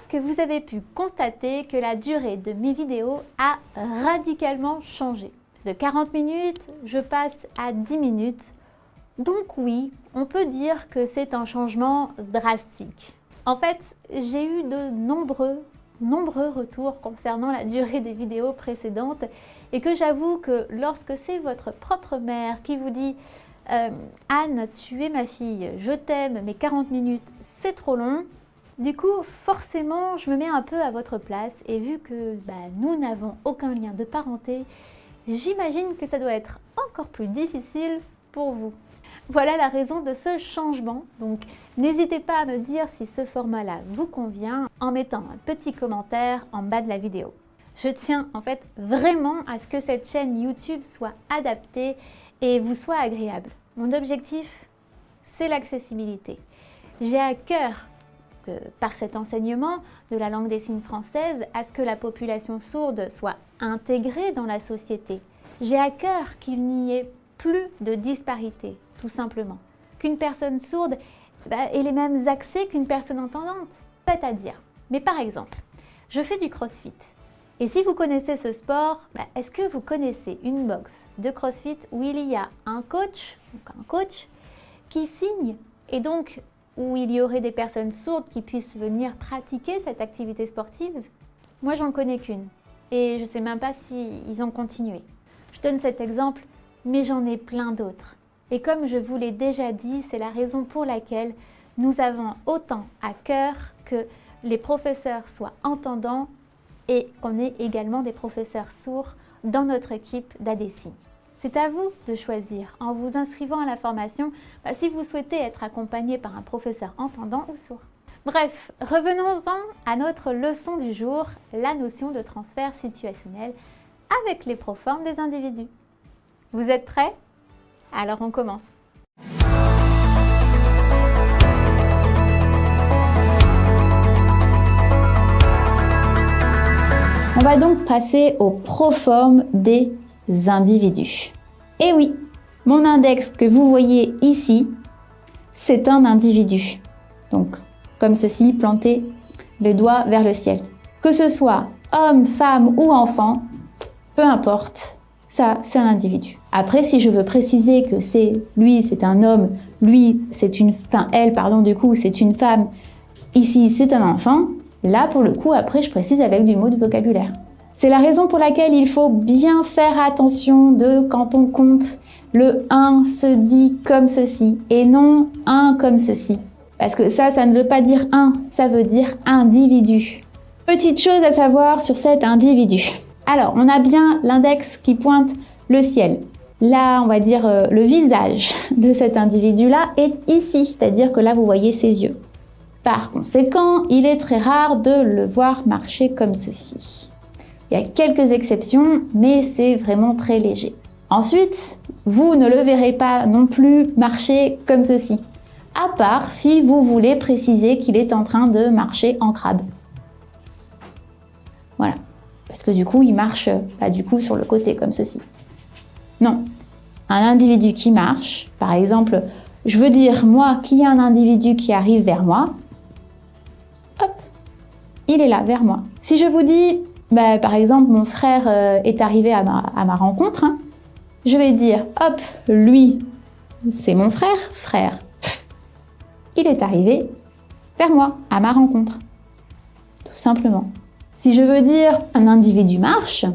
pense que vous avez pu constater que la durée de mes vidéos a radicalement changé. De 40 minutes, je passe à 10 minutes. Donc oui, on peut dire que c'est un changement drastique. En fait, j'ai eu de nombreux retours concernant la durée des vidéos précédentes et que j'avoue que lorsque c'est votre propre mère qui vous dit Anne, tu es ma fille, je t'aime, mais 40 minutes, c'est trop long. Du coup, forcément, je me mets un peu à votre place et vu que nous n'avons aucun lien de parenté, j'imagine que ça doit être encore plus difficile pour vous. Voilà la raison de ce changement. Donc, n'hésitez pas à me dire si ce format-là vous convient en mettant un petit commentaire en bas de la vidéo. Je tiens en fait vraiment à ce que cette chaîne YouTube soit adaptée et vous soit agréable. Mon objectif, c'est l'accessibilité. J'ai à cœur par cet enseignement de la langue des signes française à ce que la population sourde soit intégrée dans la société. J'ai à cœur qu'il n'y ait plus de disparité, tout simplement. Qu'une personne sourde ait les mêmes accès qu'une personne entendante. C'est-à-dire, mais par exemple, je fais du crossfit. Et si vous connaissez ce sport, est-ce que vous connaissez une box de crossfit où il y a un coach qui signe et donc où il y aurait des personnes sourdes qui puissent venir pratiquer cette activité sportive? Moi, j'en connais qu'une et je ne sais même pas s'ils ont continué. Je donne cet exemple, mais j'en ai plein d'autres. Et comme je vous l'ai déjà dit, c'est la raison pour laquelle nous avons autant à cœur que les professeurs soient entendants et qu'on ait également des professeurs sourds dans notre équipe d'ADSignes. C'est à vous de choisir en vous inscrivant à la formation si vous souhaitez être accompagné par un professeur entendant ou sourd. Bref, revenons-en à notre leçon du jour, la notion de transfert situationnel avec les proformes des individus. Vous êtes prêts? Alors on commence. On va donc passer aux proformes des individus. Et oui, mon index que vous voyez ici, c'est un individu. Donc, comme ceci, planter le doigt vers le ciel. Que ce soit homme, femme ou enfant, peu importe, ça, c'est un individu. Après, si je veux préciser que lui, c'est un homme, lui, c'est elle, du coup, c'est une femme, ici, c'est un enfant, là, pour le coup, après, je précise avec du mot de vocabulaire. C'est la raison pour laquelle il faut bien faire attention quand on compte, le 1 se dit comme ceci et non 1 comme ceci. Parce que ça ne veut pas dire 1, ça veut dire individu. Petite chose à savoir sur cet individu. Alors, on a bien l'index qui pointe le ciel. Là, on va dire le visage de cet individu-là est ici, c'est-à-dire que là, vous voyez ses yeux. Par conséquent, il est très rare de le voir marcher comme ceci. Il y a quelques exceptions, mais c'est vraiment très léger. Ensuite, vous ne le verrez pas non plus marcher comme ceci, à part si vous voulez préciser qu'il est en train de marcher en crabe. Voilà, parce que du coup, il marche sur le côté comme ceci. Non, un individu qui marche, par exemple, je veux dire moi qu'il y a un individu qui arrive vers moi, hop, il est là, vers moi. Si je vous dis, par exemple, mon frère est arrivé à ma rencontre, je vais dire, hop, lui, c'est mon frère, il est arrivé vers moi, à ma rencontre, tout simplement. Si je veux dire, un individu marche,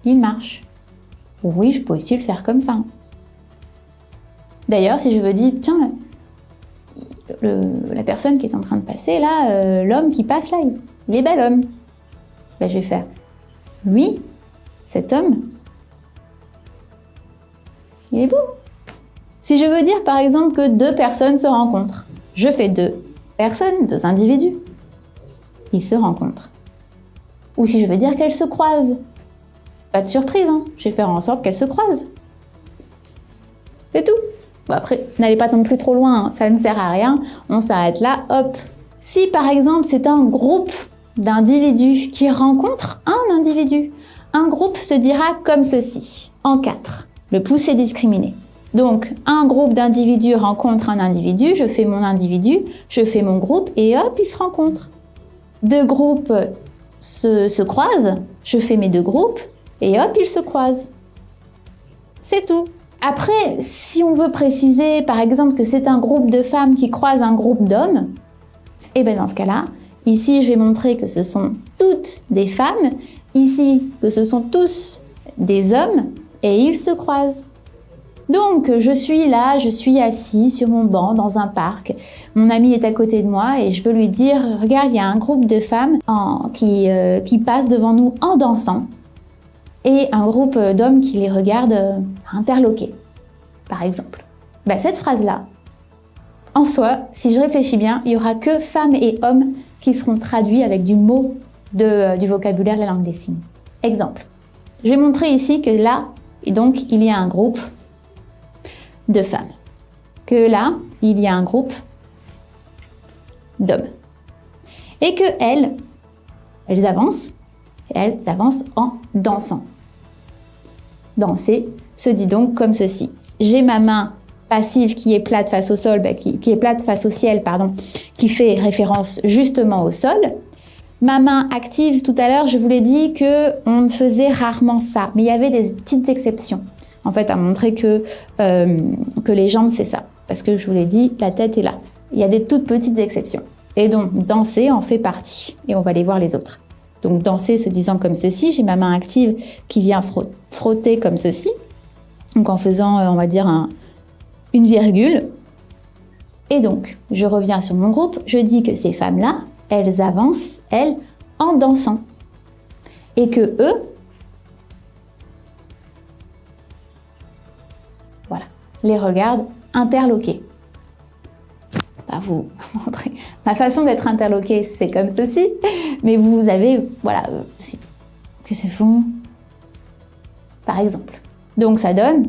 il marche. Oui, je peux aussi le faire comme ça. D'ailleurs, si je veux dire, tiens, la personne qui est en train de passer là, l'homme qui passe là, il est bel homme. Je vais faire, lui, cet homme, il est beau. Si je veux dire par exemple que deux personnes se rencontrent, je fais deux personnes, deux individus. Ils se rencontrent. Ou si je veux dire qu'elles se croisent. Pas de surprise, je vais faire en sorte qu'elles se croisent. C'est tout. Bon, après, n'allez pas non plus trop loin, ça ne sert à rien. On s'arrête là, hop. Si par exemple c'est un groupe d'individus qui rencontrent un individu, un groupe se dira comme ceci, en 4. Le pouce est discriminé. Donc, un groupe d'individus rencontre un individu, je fais mon individu, je fais mon groupe et hop, ils se rencontrent. Deux groupes se croisent, je fais mes deux groupes et hop, ils se croisent. C'est tout. Après, si on veut préciser, par exemple, que c'est un groupe de femmes qui croise un groupe d'hommes, et bien dans ce cas-là, ici, je vais montrer que ce sont toutes des femmes, ici, que ce sont tous des hommes, et ils se croisent. Donc, je suis là, je suis assis sur mon banc dans un parc. Mon ami est à côté de moi et je veux lui dire, regarde, il y a un groupe de femmes qui passent devant nous en dansant et un groupe d'hommes qui les regardent interloqués, par exemple. Ben, cette phrase-là, en soi, si je réfléchis bien, il n'y aura que femmes et hommes qui seront traduits avec du mot du vocabulaire de la langue des signes. Exemple. Je vais montrer ici que là, et donc, il y a un groupe de femmes. Que là, il y a un groupe d'hommes. Et que elles avancent en dansant. Danser se dit donc comme ceci. J'ai ma main passive qui est plate face au sol, qui est plate face au ciel, pardon, qui fait référence justement au sol. Ma main active, tout à l'heure, je vous l'ai dit qu'on faisait rarement ça, mais il y avait des petites exceptions. En fait, à montrer que les jambes, c'est ça. Parce que je vous l'ai dit, la tête est là. Il y a des toutes petites exceptions. Et donc, danser en fait partie. Et on va aller voir les autres. Donc, danser se disant comme ceci. J'ai ma main active qui vient frotter comme ceci. Donc, en faisant, on va dire, une virgule. Et donc, je reviens sur mon groupe. Je dis que ces femmes-là, elles avancent, elles, en dansant. Et que eux, voilà, les regardent interloqués. Bah vous, ma façon d'être interloquée, c'est comme ceci, mais vous avez, voilà, que se font, par exemple. Donc ça donne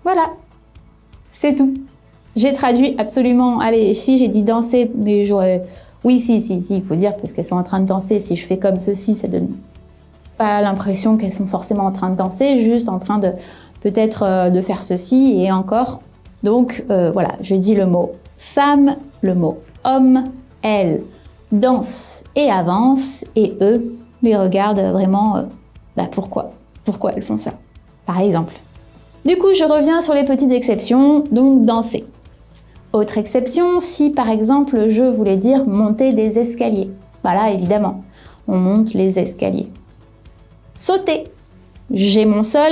voilà, c'est tout. J'ai traduit absolument, allez, si j'ai dit danser, mais j'aurais, oui, si, il faut dire, parce qu'elles sont en train de danser, si je fais comme ceci, ça donne pas l'impression qu'elles sont forcément en train de danser, juste en train de, peut-être de faire ceci et encore. Donc, voilà, je dis le mot femme, le mot homme, elle danse et avance, et eux les regardent vraiment, pourquoi elles font ça, par exemple. Du coup, je reviens sur les petites exceptions, donc danser. Autre exception, si par exemple je voulais dire monter des escaliers. Voilà, évidemment, on monte les escaliers. Sauter. J'ai mon sol,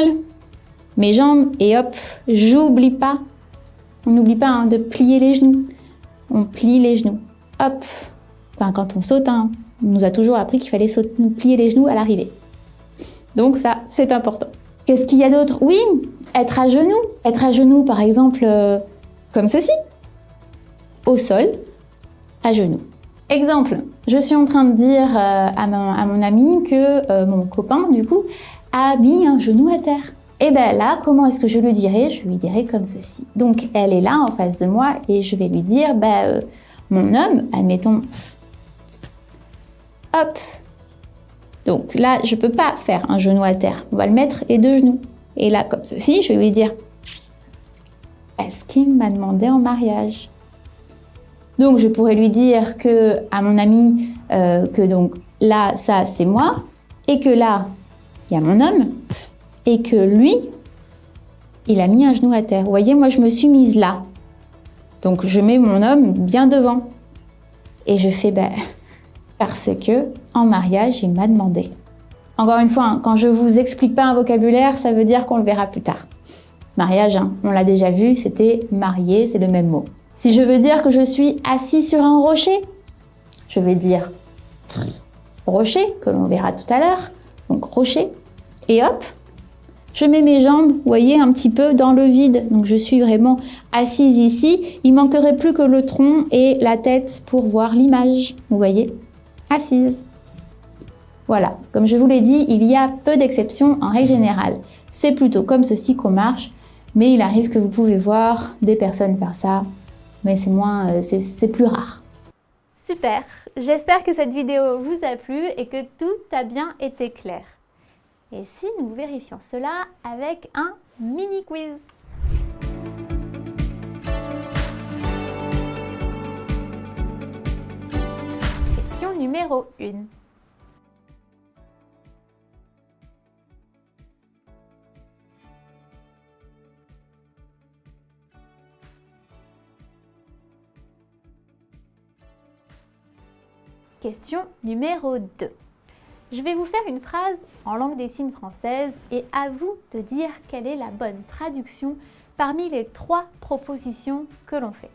mes jambes et hop, j'oublie pas. On n'oublie pas de plier les genoux. On plie les genoux. Hop. Enfin, quand on saute, on nous a toujours appris qu'il fallait plier les genoux à l'arrivée. Donc ça, c'est important. Qu'est-ce qu'il y a d'autre? Oui, être à genoux. Être à genoux, par exemple, comme ceci. Au sol, à genoux. Exemple, je suis en train de dire à mon ami que mon copain, du coup, a mis un genou à terre. Et bien là, comment est-ce que je lui dirais? Je lui dirais comme ceci. Donc, elle est là en face de moi et je vais lui dire, mon homme, admettons, hop. Donc là, je ne peux pas faire un genou à terre. On va le mettre les deux genoux. Et là, comme ceci, je vais lui dire, est-ce qu'il m'a demandé en mariage? Donc, je pourrais lui dire à mon ami que donc là, ça, c'est moi. Et que là, il y a mon homme. Et que lui, il a mis un genou à terre. Vous voyez, moi, je me suis mise là. Donc, je mets mon homme bien devant. Et je fais, parce que en mariage, il m'a demandé. Encore une fois, quand je vous explique pas un vocabulaire, ça veut dire qu'on le verra plus tard. Mariage, on l'a déjà vu, c'était marié, c'est le même mot. Si je veux dire que je suis assis sur un rocher, je vais dire rocher, que l'on verra tout à l'heure. Donc rocher, et hop, je mets mes jambes, vous voyez, un petit peu dans le vide. Donc je suis vraiment assise ici. Il manquerait plus que le tronc et la tête pour voir l'image. Vous voyez, assise. Voilà, comme je vous l'ai dit, il y a peu d'exceptions en règle générale. C'est plutôt comme ceci qu'on marche, mais il arrive que vous pouvez voir des personnes faire ça, mais c'est plus rare. Super, j'espère que cette vidéo vous a plu et que tout a bien été clair. Et si nous vérifions cela avec un mini quiz? Question numéro 1. Question numéro 2. Je vais vous faire une phrase en langue des signes française et à vous de dire quelle est la bonne traduction parmi les 3 propositions que l'on fait.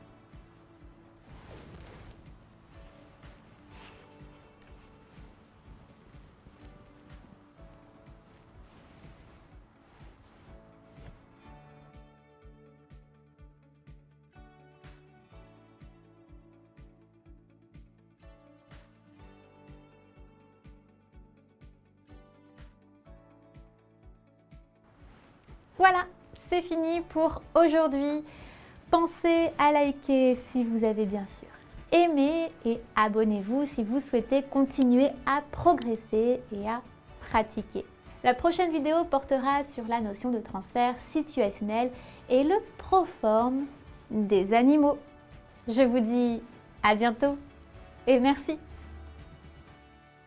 Voilà, c'est fini pour aujourd'hui. Pensez à liker si vous avez bien sûr aimé et abonnez-vous si vous souhaitez continuer à progresser et à pratiquer. La prochaine vidéo portera sur la notion de transfert situationnel et le proforme des animaux. Je vous dis à bientôt et merci.